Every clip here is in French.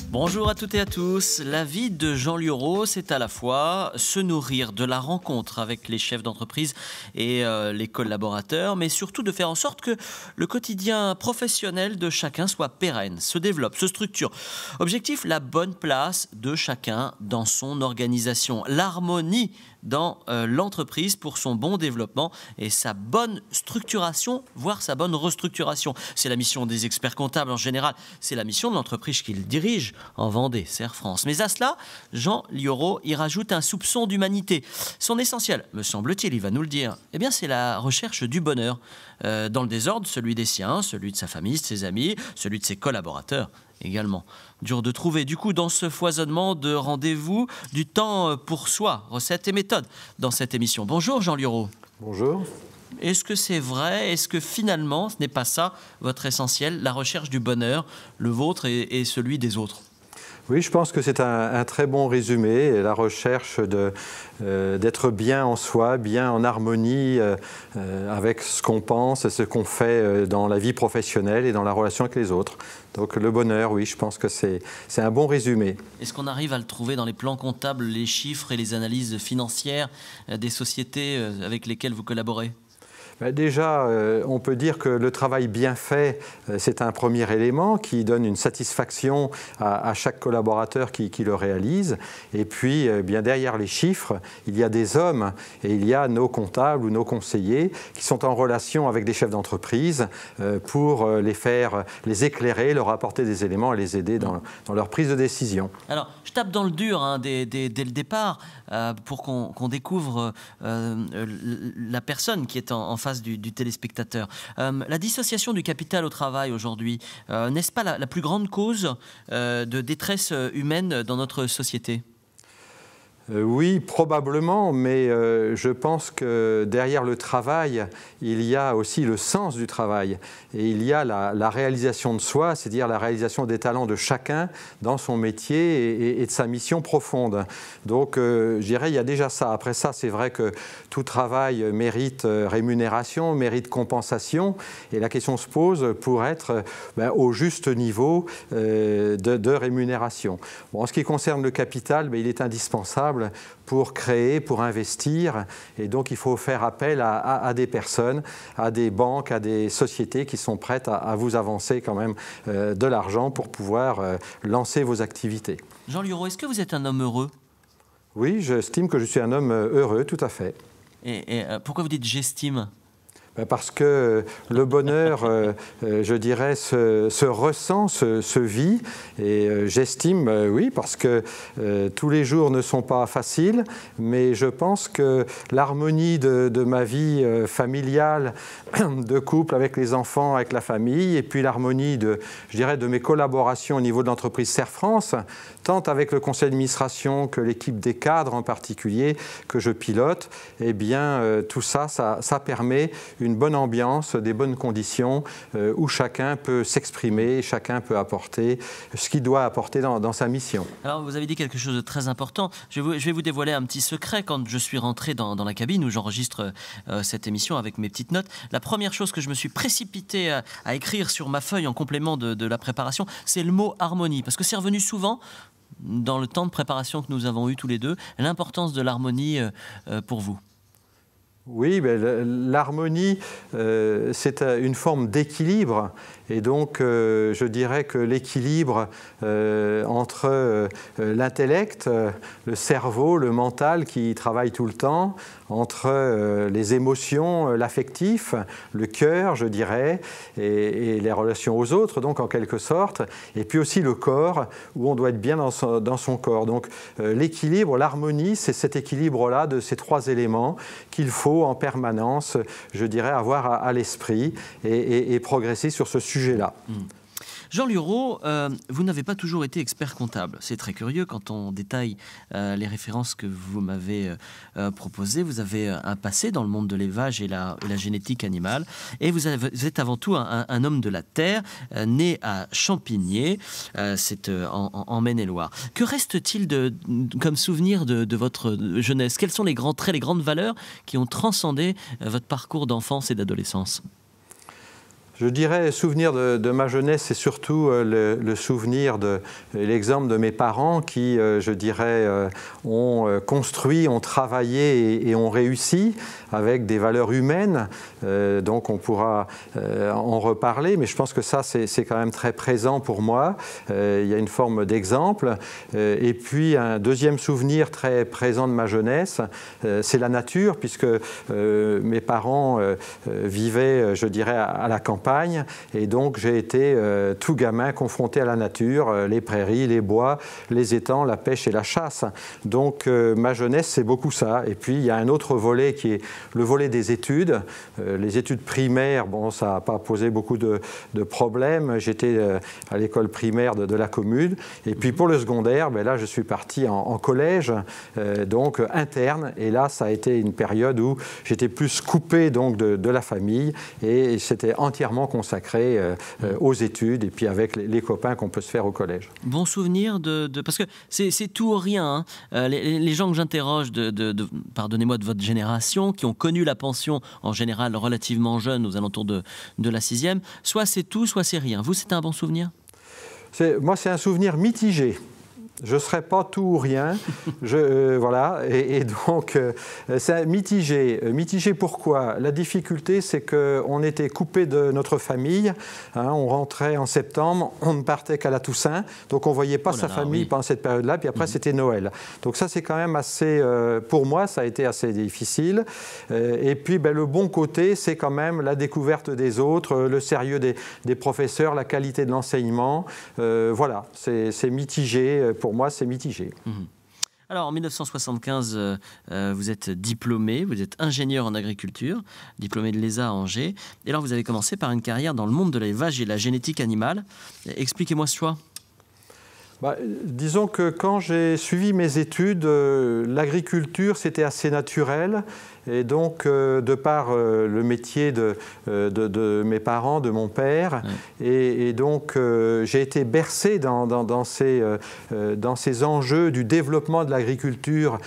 Bonjour à toutes et à tous. La vie de Jean Liauraud, c'est à la fois se nourrir de la rencontre avec les chefs d'entreprise et les collaborateurs, mais surtout de faire en sorte que le quotidien professionnel de chacun soit pérenne, se développe, se structure. Objectif, la bonne place de chacun dans son organisation, l'harmonie dans l'entreprise pour son bon développement et sa bonne structuration, voire sa bonne restructuration. C'est la mission des experts comptables en général, c'est la mission de l'entreprise qu'il dirige en Vendée, Serre France. Mais à cela, Jean Liauraud y rajoute un soupçon d'humanité. Son essentiel, me semble-t-il, il va nous le dire, eh bien c'est la recherche du bonheur. Dans le désordre, celui des siens, celui de sa famille, de ses amis, celui de ses collaborateurs également. Dur de trouver, du coup, dans ce foisonnement de rendez-vous, du temps pour soi, recettes et méthodes dans cette émission. Bonjour Jean Liauraud. Bonjour. Est-ce que c'est vrai? Est-ce que finalement, ce n'est pas ça votre essentiel, la recherche du bonheur, le vôtre et celui des autres? Oui, je pense que c'est un très bon résumé, la recherche d'être bien en soi, bien en harmonie avec ce qu'on pense et ce qu'on fait dans la vie professionnelle et dans la relation avec les autres. Donc le bonheur, oui, je pense que c'est un bon résumé. Est-ce qu'on arrive à le trouver dans les plans comptables, les chiffres et les analyses financières des sociétés avec lesquelles vous collaborez ? Déjà, on peut dire que le travail bien fait, c'est un premier élément qui donne une satisfaction à chaque collaborateur qui le réalise. Et puis, bien derrière les chiffres, il y a des hommes et il y a nos comptables ou nos conseillers qui sont en relation avec des chefs d'entreprise pour les éclairer, leur apporter des éléments et les aider dans leur prise de décision. Alors, je tape dans le dur dès le départ pour qu'on découvre la personne qui est en face du téléspectateur. La dissociation du capital au travail aujourd'hui, n'est-ce pas la plus grande cause de détresse humaine dans notre société ? Oui, probablement, mais je pense que derrière le travail, il y a aussi le sens du travail. Et il y a la réalisation de soi, c'est-à-dire la réalisation des talents de chacun dans son métier et de sa mission profonde. Donc, je dirais, il y a déjà ça. Après ça, c'est vrai que tout travail mérite rémunération, mérite compensation. Et la question se pose pour être au juste niveau de rémunération. Bon, en ce qui concerne le capital, il est indispensable pour créer, pour investir. Et donc, il faut faire appel à des personnes, à des banques, à des sociétés qui sont prêtes à vous avancer quand même de l'argent pour pouvoir lancer vos activités. Jean Liauraud, est-ce que vous êtes un homme heureux ? Oui, j'estime que je suis un homme heureux, tout à fait. Et pourquoi vous dites « j'estime » ? Parce que le bonheur, je dirais, se ressent, se vit. Et j'estime, oui, parce que tous les jours ne sont pas faciles, mais je pense que l'harmonie de ma vie familiale, de couple avec les enfants, avec la famille, et puis l'harmonie de mes collaborations au niveau de l'entreprise Serre France, tant avec le conseil d'administration que l'équipe des cadres en particulier que je pilote, eh bien, tout ça permet une bonne ambiance, des bonnes conditions où chacun peut s'exprimer, chacun peut apporter ce qu'il doit apporter dans sa mission. Alors, vous avez dit quelque chose de très important. Je vais vous dévoiler un petit secret. Quand je suis rentré dans la cabine où j'enregistre cette émission avec mes petites notes, la première chose que je me suis précipité à écrire sur ma feuille en complément de la préparation, c'est le mot harmonie. Parce que c'est revenu souvent dans le temps de préparation que nous avons eu tous les deux, l'importance de l'harmonie pour vous. Oui, l'harmonie, c'est une forme d'équilibre. Et donc, je dirais que l'équilibre entre l'intellect, le cerveau, le mental qui travaille tout le temps, entre les émotions, l'affectif, le cœur, je dirais, et les relations aux autres, donc en quelque sorte, et puis aussi le corps, où on doit être bien dans son corps. Donc, l'équilibre, l'harmonie, c'est cet équilibre-là de ces trois éléments qu'il faut en permanence, je dirais, avoir à l'esprit et progresser sur ce sujet-là. Jean Liauraud, vous n'avez pas toujours été expert comptable. C'est très curieux quand on détaille les références que vous m'avez proposées. Vous avez un passé dans le monde de l'élevage et la génétique animale. Et vous êtes avant tout un homme de la terre, né à Champigné, c'est en Maine-et-Loire. Que reste-t-il comme souvenir de votre jeunesse? Quels sont les grands traits, les grandes valeurs qui ont transcendé votre parcours d'enfance et d'adolescence? Je dirais souvenir de ma jeunesse, c'est surtout le souvenir de l'exemple de mes parents qui, je dirais, ont construit, ont travaillé et ont réussi avec des valeurs humaines. Donc on pourra en reparler, mais je pense que ça, c'est quand même très présent pour moi. Il y a une forme d'exemple. Et puis un deuxième souvenir très présent de ma jeunesse, c'est la nature, puisque mes parents vivaient, je dirais, à la campagne. Et donc j'ai été tout gamin confronté à la nature, les prairies, les bois, les étangs, la pêche et la chasse. Donc ma jeunesse, c'est beaucoup ça. Et puis il y a un autre volet qui est le volet des études. Les études primaires, bon, ça n'a pas posé beaucoup de problèmes. J'étais à l'école primaire de la commune. Et puis pour le secondaire, ben là je suis parti en collège, donc interne. Et là ça a été une période où j'étais plus coupé donc de la famille et c'était entièrement consacré aux études et puis avec les copains qu'on peut se faire au collège. Bon souvenir parce que c'est tout ou rien. Hein. Les gens que j'interroge, pardonnez-moi, de votre génération, qui ont connu la pension en général relativement jeune, aux alentours de la 6e, soit c'est tout, soit c'est rien. Vous, c'était un bon souvenir ? Moi, c'est un souvenir mitigé. Je ne serai pas tout ou rien, voilà, et donc c'est mitigé. Mitigé pourquoi ? La difficulté, c'est qu'on était coupé de notre famille, hein, on rentrait en septembre, on ne partait qu'à la Toussaint, donc on ne voyait pas sa famille pendant cette période-là, puis après c'était Noël. Donc ça c'est quand même assez, pour moi ça a été assez difficile. Et puis ben, le bon côté, c'est quand même la découverte des autres, le sérieux des professeurs, la qualité de l'enseignement, voilà, c'est mitigé. Pour moi, c'est mitigé. Alors, en 1975, vous êtes diplômé, vous êtes ingénieur en agriculture, diplômé de l'ESA à Angers. Et alors, vous avez commencé par une carrière dans le monde de l'élevage et de la génétique animale. Expliquez-moi ce choix. Disons que quand j'ai suivi mes études, l'agriculture, c'était assez naturel. Et donc, de par le métier de mes parents, de mon père, et donc j'ai été bercé dans ces enjeux du développement de l'agriculture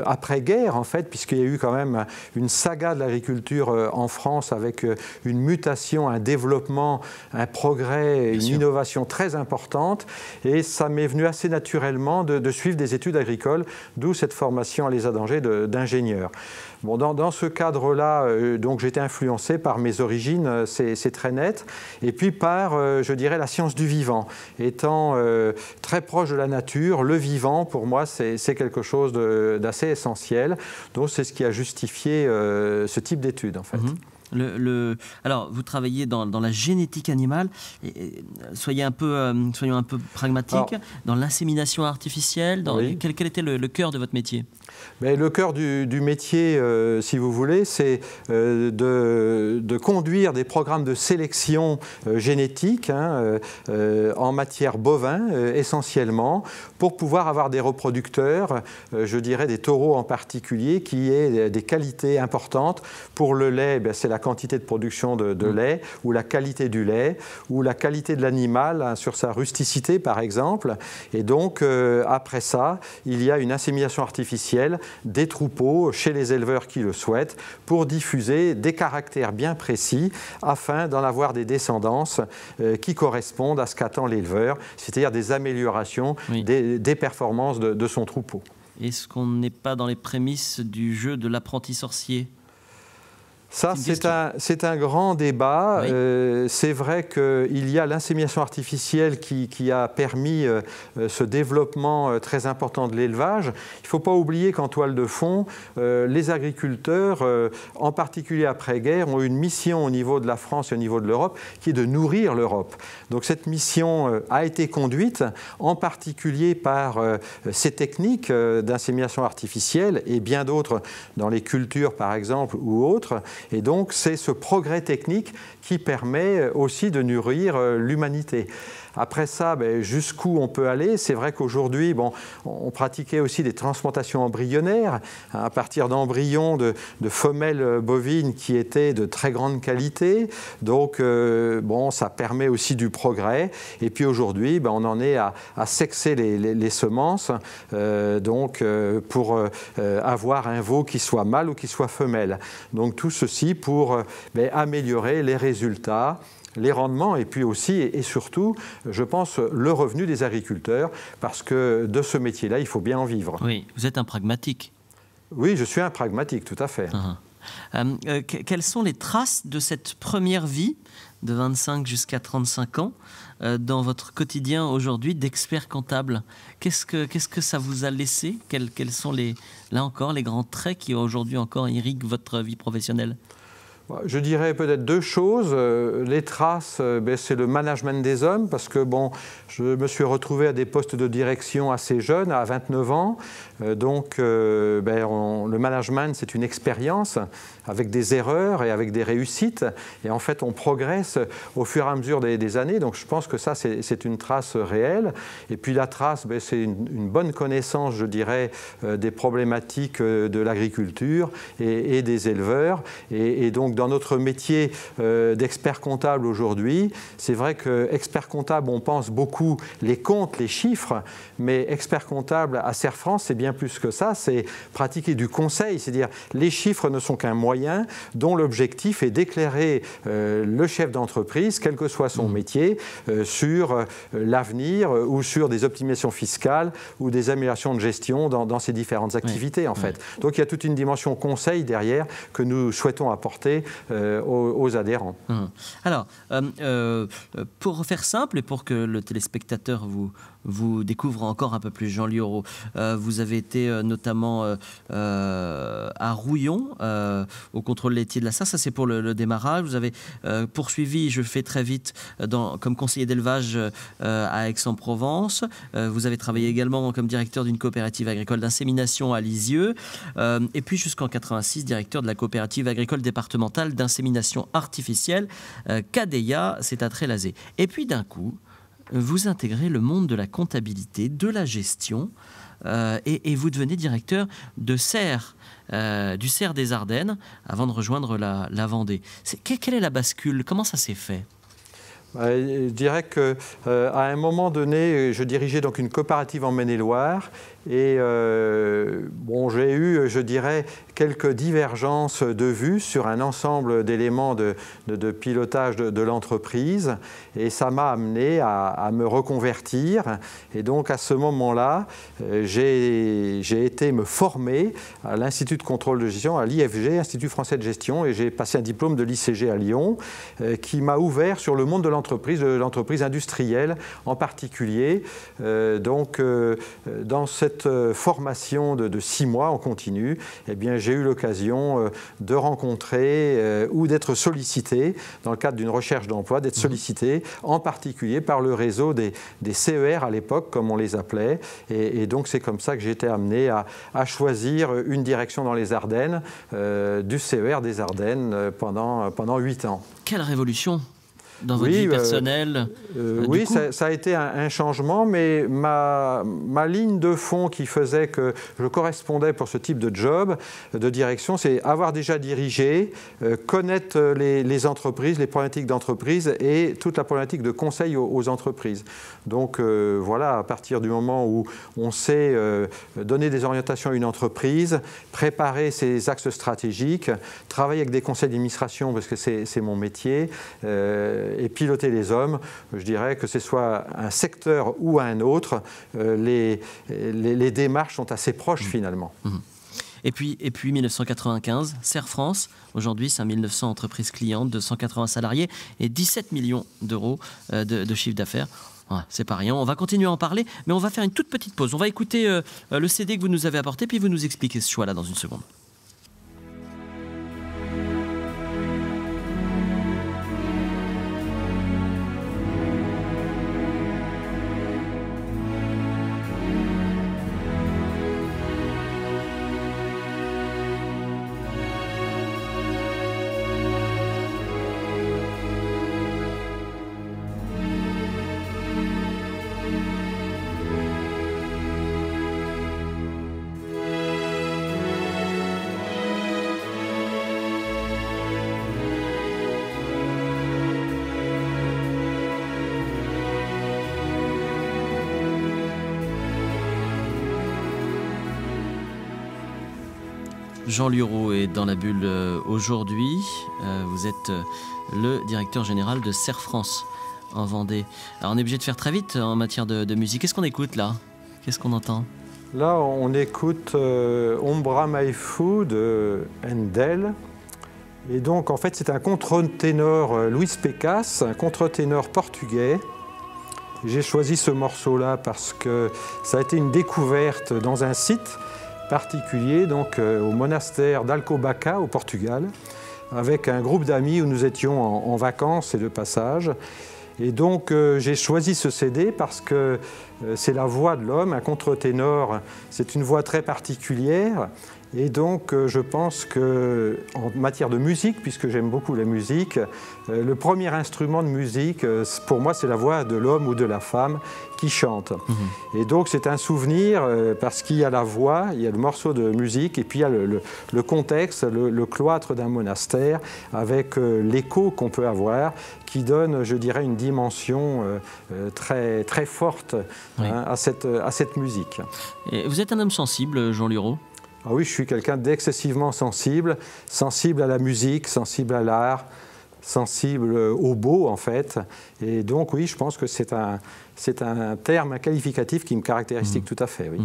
après-guerre, en fait, puisqu'il y a eu quand même une saga de l'agriculture en France avec une mutation, un développement, un progrès, une innovation très importante. Et ça m'est venu assez naturellement de suivre des études agricoles, d'où cette formation à l'ESA d'Angers d'ingénieur. Bon, dans ce cadre-là, donc j'étais influencé par mes origines, c'est très net, et puis par, je dirais, la science du vivant. Étant très proche de la nature, le vivant, pour moi, c'est quelque chose d'assez essentiel. Donc c'est ce qui a justifié ce type d'études, en fait. Alors, vous travaillez dans la génétique animale. Soyons un peu pragmatiques. Dans l'insémination artificielle, quel était le cœur de votre métier ? Mais le cœur du métier, si vous voulez, c'est de conduire des programmes de sélection génétique en matière bovin essentiellement, pour pouvoir avoir des reproducteurs, je dirais des taureaux en particulier, qui aient des qualités importantes. Pour le lait, c'est la quantité de production de lait, ou la qualité du lait, ou la qualité de l'animal sur sa rusticité par exemple. Et donc après ça, il y a une insémination artificielle des troupeaux chez les éleveurs qui le souhaitent pour diffuser des caractères bien précis afin d'en avoir des descendances qui correspondent à ce qu'attend l'éleveur, c'est-à-dire des améliorations des performances de son troupeau. Est-ce qu'on n'est pas dans les prémices du jeu de l'apprenti sorcier ? Ça, c'est un grand débat. Oui. C'est vrai qu'il y a l'insémination artificielle qui a permis ce développement très important de l'élevage. Il ne faut pas oublier qu'en toile de fond, les agriculteurs, en particulier après-guerre, ont une mission au niveau de la France et au niveau de l'Europe qui est de nourrir l'Europe. Donc cette mission a été conduite en particulier par ces techniques d'insémination artificielle et bien d'autres dans les cultures par exemple ou autres. Et donc, c'est ce progrès technique qui permet aussi de nourrir l'humanité. Après ça, jusqu'où on peut aller? C'est vrai qu'aujourd'hui, on pratiquait aussi des transplantations embryonnaires à partir d'embryons de femelles bovines qui étaient de très grande qualité. Donc, ça permet aussi du progrès. Et puis aujourd'hui, on en est à sexer les semences pour avoir un veau qui soit mâle ou qui soit femelle. Donc tout ce aussi pour améliorer les résultats, les rendements et puis aussi et surtout, je pense, le revenu des agriculteurs parce que de ce métier-là, il faut bien en vivre. Oui, vous êtes un pragmatique. Oui, je suis un pragmatique, tout à fait. Quelles sont les traces de cette première vie de 25 jusqu'à 35 ans dans votre quotidien aujourd'hui d'expert comptable? Qu'est-ce que ça vous a laissé? Quels sont là encore les grands traits qui aujourd'hui encore irriguent votre vie professionnelle? Je dirais peut-être deux choses. Les traces, c'est le management des hommes, parce que je me suis retrouvé à des postes de direction assez jeunes, à 29 ans. Donc, le management, c'est une expérience avec des erreurs et avec des réussites. Et en fait, on progresse au fur et à mesure des années. Donc, je pense que ça, c'est une trace réelle. Et puis, la trace, c'est une bonne connaissance, je dirais, des problématiques de l'agriculture et des éleveurs. Et donc, dans notre métier d'expert comptable aujourd'hui, c'est vrai qu'expert comptable, on pense beaucoup les comptes, les chiffres, mais expert comptable à Serre France, c'est bien plus que ça, c'est pratiquer du conseil, c'est-à-dire les chiffres ne sont qu'un moyen dont l'objectif est d'éclairer le chef d'entreprise, quel que soit son métier, sur l'avenir ou sur des optimisations fiscales ou des améliorations de gestion dans ces différentes activités en fait. Donc il y a toute une dimension conseil derrière que nous souhaitons apporter aux adhérents. Alors, pour faire simple et pour que le téléspectateur vous découvre encore un peu plus, Jean Liauraud, vous avez été notamment à Rouillon, au contrôle laitier de la Sarre, ça c'est pour le démarrage. Vous avez poursuivi, je fais très vite, comme conseiller d'élevage à Aix-en-Provence. Vous avez travaillé également comme directeur d'une coopérative agricole d'insémination à Lisieux. Et puis jusqu'en 86, directeur de la coopérative agricole départementale d'insémination artificielle, Cadeia, c'est à Trélazé. Et puis d'un coup, vous intégrez le monde de la comptabilité, de la gestion, et vous devenez directeur de Serre, du Cerf des Ardennes, avant de rejoindre la Vendée. Quelle est la bascule? Comment ça s'est fait? Je dirais qu'à un moment donné, je dirigeais donc une coopérative en Maine-et-Loire et j'ai eu, je dirais, quelques divergences de vues sur un ensemble d'éléments de pilotage de l'entreprise et ça m'a amené à me reconvertir. Et donc à ce moment-là, j'ai été me former à l'Institut de contrôle de gestion, à l'IFG, Institut français de gestion, et j'ai passé un diplôme de l'ICG à Lyon qui m'a ouvert sur le monde de l'entreprise industrielle en particulier. Dans cette formation de 6 mois en continu, eh bien, j'ai eu l'occasion de rencontrer ou d'être sollicité, dans le cadre d'une recherche d'emploi, d'être sollicité en particulier par le réseau des CER à l'époque, comme on les appelait. Et donc, c'est comme ça que j'ai été amené à choisir une direction dans les Ardennes, du CER des Ardennes pendant 8 ans. Quelle révolution dans votre vie personnelle? Oui, ça a été un changement, mais ma ligne de fond qui faisait que je correspondais pour ce type de job, de direction, c'est avoir déjà dirigé, connaître les entreprises, les problématiques d'entreprise et toute la problématique de conseil aux entreprises. Donc voilà, à partir du moment où on sait donner des orientations à une entreprise, préparer ses axes stratégiques, travailler avec des conseils d'administration, parce que c'est mon métier, et piloter les hommes, je dirais que ce soit un secteur ou un autre, les démarches sont assez proches finalement. Et puis 1995, Serre France, aujourd'hui 5900 entreprises clientes, 280 salariés et 17 millions d'euros de chiffre d'affaires. C'est pas rien, on va continuer à en parler, mais on va faire une toute petite pause. On va écouter le CD que vous nous avez apporté, puis vous nous expliquez ce choix-là dans une seconde. Jean Lurot est dans la bulle aujourd'hui. Vous êtes le directeur général de Serre France en Vendée. Alors on est obligé de faire très vite en matière de musique. Qu'est-ce qu'on écoute là? Qu'est-ce qu'on entend? Là, on écoute Ombra Mai Fu de Handel. Et donc, en fait, c'est un contre-ténor Luis Pécasse, un contre-ténor portugais. J'ai choisi ce morceau-là parce que ça a été une découverte dans un site particulier, donc au monastère d'Alcobaça, au Portugal, avec un groupe d'amis où nous étions en vacances et de passage. Et donc j'ai choisi ce CD parce que c'est la voix de l'homme, un contre-ténor, c'est une voix très particulière. Et donc je pense qu'en matière de musique, puisque j'aime beaucoup la musique, le premier instrument de musique, pour moi, c'est la voix de l'homme ou de la femme qui chante. Et donc c'est un souvenir parce qu'il y a la voix, il y a le morceau de musique, et puis il y a le contexte, le cloître d'un monastère, avec l'écho qu'on peut avoir, qui donne, je dirais, une dimension très, très forte à cette musique. Et vous êtes un homme sensible, Jean Lurot? Ah oui, je suis quelqu'un d'excessivement sensible, sensible à la musique, sensible à l'art, sensible au beau en fait. Et donc oui, je pense que c'est un terme, un qualificatif qui me caractérise tout à fait. Oui.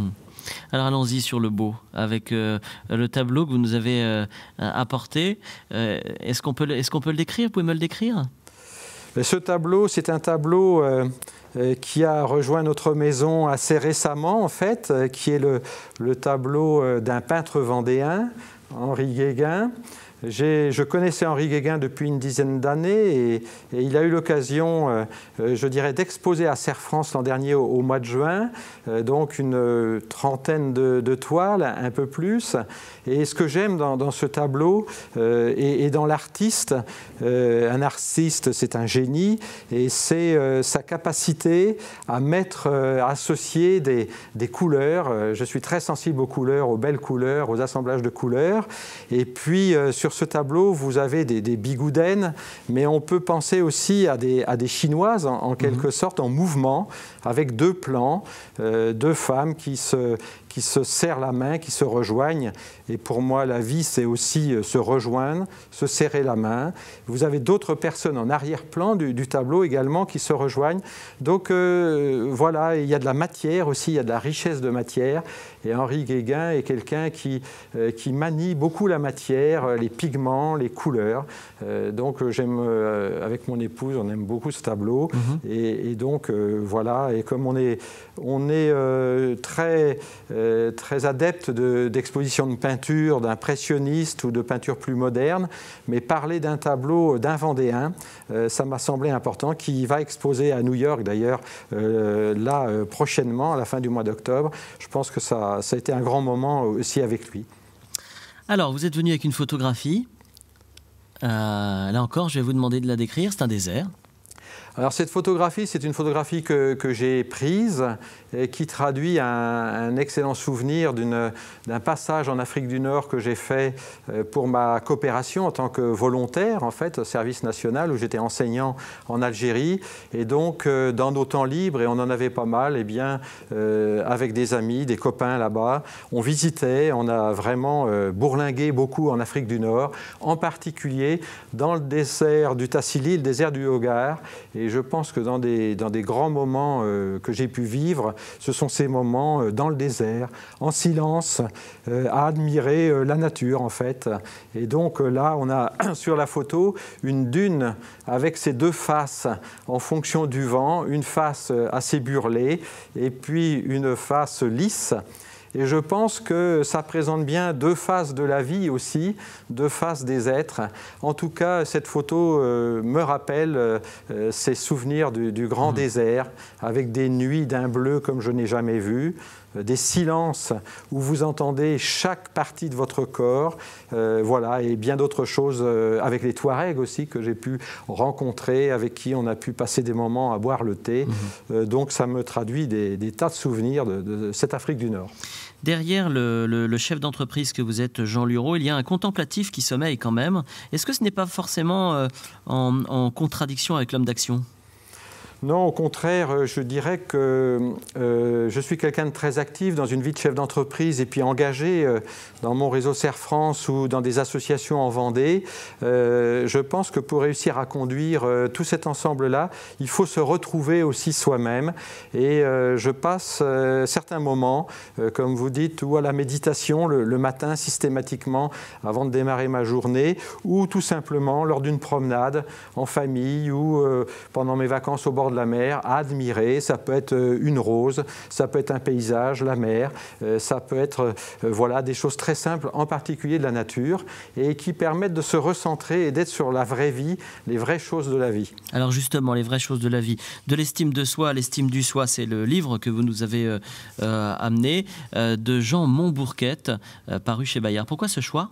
Alors allons-y sur le beau, avec le tableau que vous nous avez apporté. Est-ce qu'on peut le décrire? Vous pouvez me le décrire? Ce tableau, c'est un tableau qui a rejoint notre maison assez récemment, en fait, qui est le tableau d'un peintre vendéen, Henri Guéguin. Je connaissais Henri Guéguin depuis une dizaine d'années et il a eu l'occasion, je dirais, d'exposer à Serre France l'an dernier au mois de juin, donc une trentaine de toiles, un peu plus. Et ce que j'aime dans ce tableau et dans l'artiste, un artiste c'est un génie et c'est sa capacité à associer des couleurs. Je suis très sensible aux couleurs, aux belles couleurs, aux assemblages de couleurs. Et puis sur ce tableau, vous avez des bigoudaines, mais on peut penser aussi à des chinoises en quelque sorte, en mouvement, avec deux plans, deux femmes qui se serrent la main, qui se rejoignent. Et pour moi, la vie, c'est aussi se rejoindre, se serrer la main. Vous avez d'autres personnes en arrière-plan du tableau également qui se rejoignent. Donc voilà, il y a de la matière aussi, il y a de la richesse de matière. Et Henri Guéguin est quelqu'un qui manie beaucoup la matière, les pigments, les couleurs. Donc j'aime, avec mon épouse, on aime beaucoup ce tableau. Et donc voilà, et comme on est très adepte d'exposition de peinture, d'impressionniste ou de peinture plus moderne, mais parler d'un tableau d'un Vendéen, ça m'a semblé important, qui va exposer à New York d'ailleurs, là prochainement, à la fin du mois d'octobre. Je pense que ça a été un grand moment aussi avec lui. Alors, vous êtes venu avec une photographie. Là encore, je vais vous demander de la décrire. C'est un désert. Alors cette photographie, c'est une photographie que j'ai prise et qui traduit un excellent souvenir d'un passage en Afrique du Nord que j'ai fait pour ma coopération en tant que volontaire, en fait, au service national, où j'étais enseignant en Algérie. Et donc, dans nos temps libres, et on en avait pas mal, eh bien, avec des amis, des copains là-bas, on visitait, on a vraiment bourlingué beaucoup en Afrique du Nord, en particulier dans le désert du Tassili, le désert du Hogar. Et je pense que dans des grands moments que j'ai pu vivre, ce sont ces moments dans le désert, en silence, à admirer la nature en fait. Et donc là, on a sur la photo une dune avec ses deux faces en fonction du vent, une face assez burlée et puis une face lisse. Et je pense que ça présente bien deux faces de la vie aussi, deux faces des êtres. En tout cas, cette photo me rappelle ces souvenirs du grand désert, avec des nuits d'un bleu comme je n'ai jamais vu, des silences où vous entendez chaque partie de votre corps, voilà, et bien d'autres choses avec les Touaregs aussi que j'ai pu rencontrer, avec qui on a pu passer des moments à boire le thé. Donc ça me traduit des tas de souvenirs de cette Afrique du Nord. Derrière le chef d'entreprise que vous êtes, Jean Lurot, il y a un contemplatif qui sommeille quand même. Est-ce que ce n'est pas forcément en contradiction avec l'homme d'action ? Non, au contraire, je dirais que je suis quelqu'un de très actif dans une vie de chef d'entreprise et puis engagé dans mon réseau Serre France ou dans des associations en Vendée. Je pense que pour réussir à conduire tout cet ensemble-là, il faut se retrouver aussi soi-même. Et je passe certains moments, comme vous dites, ou à la méditation le matin systématiquement avant de démarrer ma journée, ou tout simplement lors d'une promenade en famille ou pendant mes vacances au bord de la mer, à admirer. Ça peut être une rose, ça peut être un paysage, la mer, ça peut être voilà, des choses très simples, en particulier de la nature, et qui permettent de se recentrer et d'être sur la vraie vie, les vraies choses de la vie. Alors justement, les vraies choses de la vie. De l'estime de soi à l'estime du soi, c'est le livre que vous nous avez amené, de Jean Montbourquette, paru chez Bayard. Pourquoi ce choix ?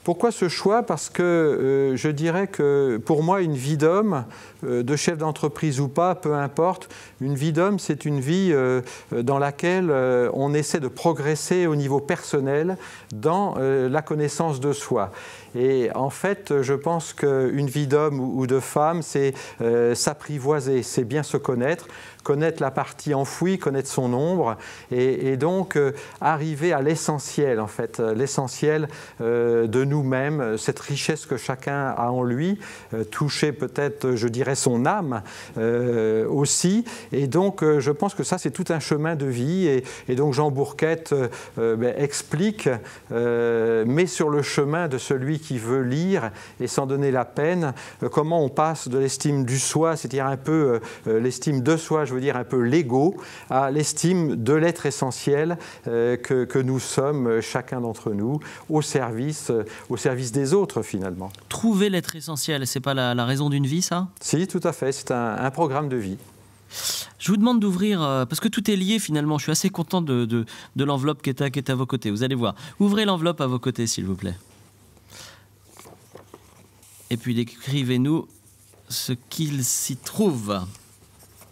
Pourquoi ce choix ? Parce que je dirais que pour moi, une vie d'homme, de chef d'entreprise ou pas, peu importe, une vie d'homme, c'est une vie dans laquelle on essaie de progresser au niveau personnel dans la connaissance de soi. Et en fait, je pense qu'une vie d'homme ou de femme, c'est s'apprivoiser, c'est bien se connaître la partie enfouie, connaître son ombre, et donc arriver à l'essentiel, en fait, l'essentiel de nous-mêmes, cette richesse que chacun a en lui, toucher peut-être, je dirais, son âme aussi. Et donc, je pense que ça, c'est tout un chemin de vie. Et donc, Jean Bourquette explique, met sur le chemin de celui qui veut lire et s'en donner la peine, comment on passe de l'estime du soi, c'est-à-dire un peu l'estime de soi, je veux dire un peu l'ego, à l'estime de l'être essentiel que nous sommes, chacun d'entre nous, au service des autres finalement. Trouver l'être essentiel, c'est pas la raison d'une vie, ça ? Si, tout à fait, c'est un programme de vie. Je vous demande d'ouvrir, parce que tout est lié finalement, je suis assez content de l'enveloppe qui est à vos côtés, vous allez voir. Ouvrez l'enveloppe à vos côtés s'il vous plaît. Et puis décrivez-nous ce qu'il s'y trouve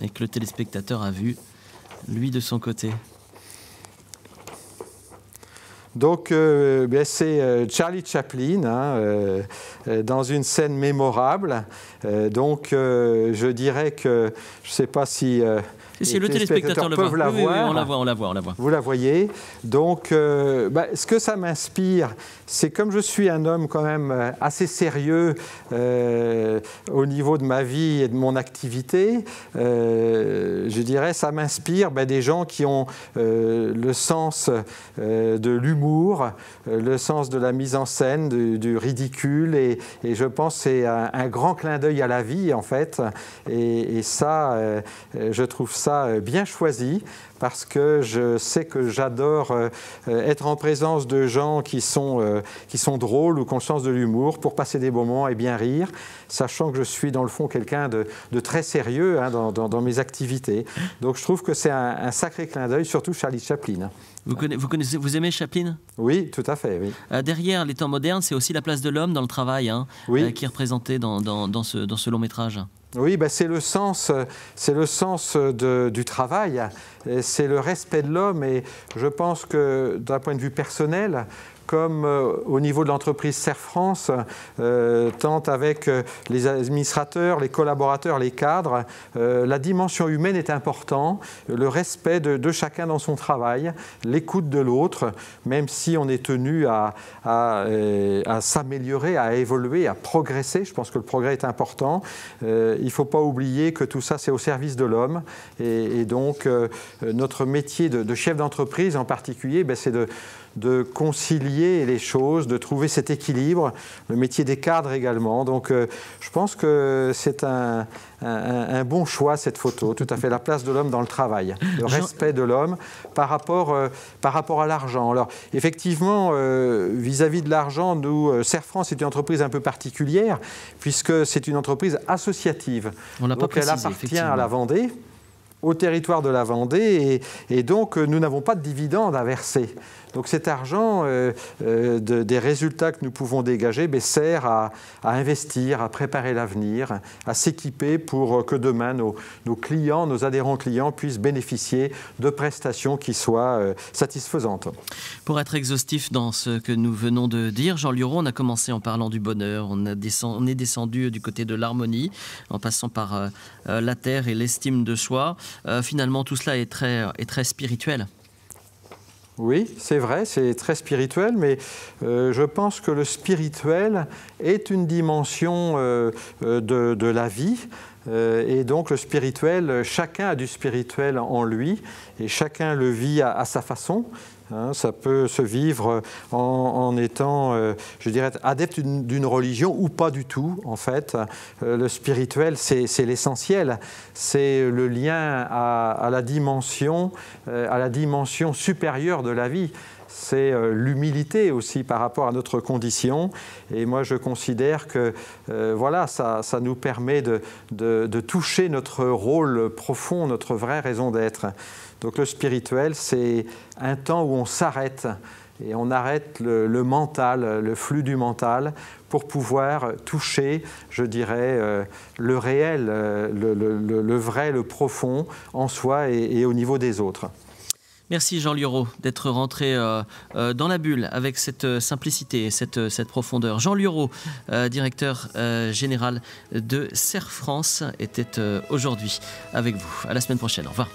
et que le téléspectateur a vu, lui de son côté. Donc, c'est Charlie Chaplin, dans une scène mémorable. Donc, je dirais que, je ne sais pas si... Si le téléspectateur le voit. Oui, on la voit. Vous la voyez. Donc, ce que ça m'inspire, c'est comme je suis un homme quand même assez sérieux au niveau de ma vie et de mon activité, je dirais, ça m'inspire des gens qui ont le sens de l'humour, le sens de la mise en scène, du ridicule, et je pense que c'est un grand clin d'œil à la vie, en fait. Et ça, je trouve ça bien choisi parce que je sais que j'adore être en présence de gens qui sont drôles ou qui ont le sens de l'humour pour passer des moments et bien rire, sachant que je suis dans le fond quelqu'un de très sérieux dans mes activités. Donc je trouve que c'est un sacré clin d'œil, surtout Charlie Chaplin. Vous aimez Chaplin ? Oui, tout à fait, oui. Derrière les temps modernes, c'est aussi la place de l'homme dans le travail, oui. Qui est représentée dans ce long métrage. Oui, c'est le sens du travail, c'est le respect de l'homme, et je pense que d'un point de vue personnel, comme au niveau de l'entreprise Serre France, tant avec les administrateurs, les collaborateurs, les cadres, la dimension humaine est importante, le respect de chacun dans son travail, l'écoute de l'autre, même si on est tenu à s'améliorer, à évoluer, à progresser. Je pense que le progrès est important. Il ne faut pas oublier que tout ça, c'est au service de l'homme. Et donc, notre métier de chef d'entreprise en particulier, c'est de concilier les choses, de trouver cet équilibre, le métier des cadres également. Donc je pense que c'est un bon choix, cette photo, tout à fait, la place de l'homme dans le travail, le respect de l'homme par rapport à l'argent. Alors effectivement, vis-à-vis de l'argent, nous, Serre France est une entreprise un peu particulière, puisque c'est une entreprise associative. On l'a pas précisé, elle appartient à la Vendée. au territoire de la Vendée et donc nous n'avons pas de dividendes à verser. Donc cet argent des résultats que nous pouvons dégager sert à investir, à préparer l'avenir, à s'équiper pour que demain nos clients, nos adhérents clients puissent bénéficier de prestations qui soient satisfaisantes. Pour être exhaustif dans ce que nous venons de dire, Jean Lieureau, on a commencé en parlant du bonheur, on est descendu du côté de l'harmonie, en passant par la terre et l'estime de soi. Finalement, tout cela est très spirituel. Oui, c'est vrai, c'est très spirituel, mais je pense que le spirituel est une dimension de la vie. Et donc le spirituel, chacun a du spirituel en lui et chacun le vit à sa façon. Ça peut se vivre en étant, je dirais, adepte d'une religion ou pas du tout, en fait. Le spirituel, c'est l'essentiel. C'est le lien à la dimension supérieure de la vie. C'est l'humilité aussi par rapport à notre condition. Et moi, je considère que voilà, ça nous permet de toucher notre rôle profond, notre vraie raison d'être. Donc le spirituel, c'est un temps où on s'arrête et on arrête le mental, le flux du mental pour pouvoir toucher, je dirais, le réel, le vrai, le profond en soi et au niveau des autres. Merci Jean Lieureau d'être rentré dans la bulle avec cette simplicité et cette profondeur. Jean Lieureau, directeur général de Serre France, était aujourd'hui avec vous. À la semaine prochaine. Au revoir.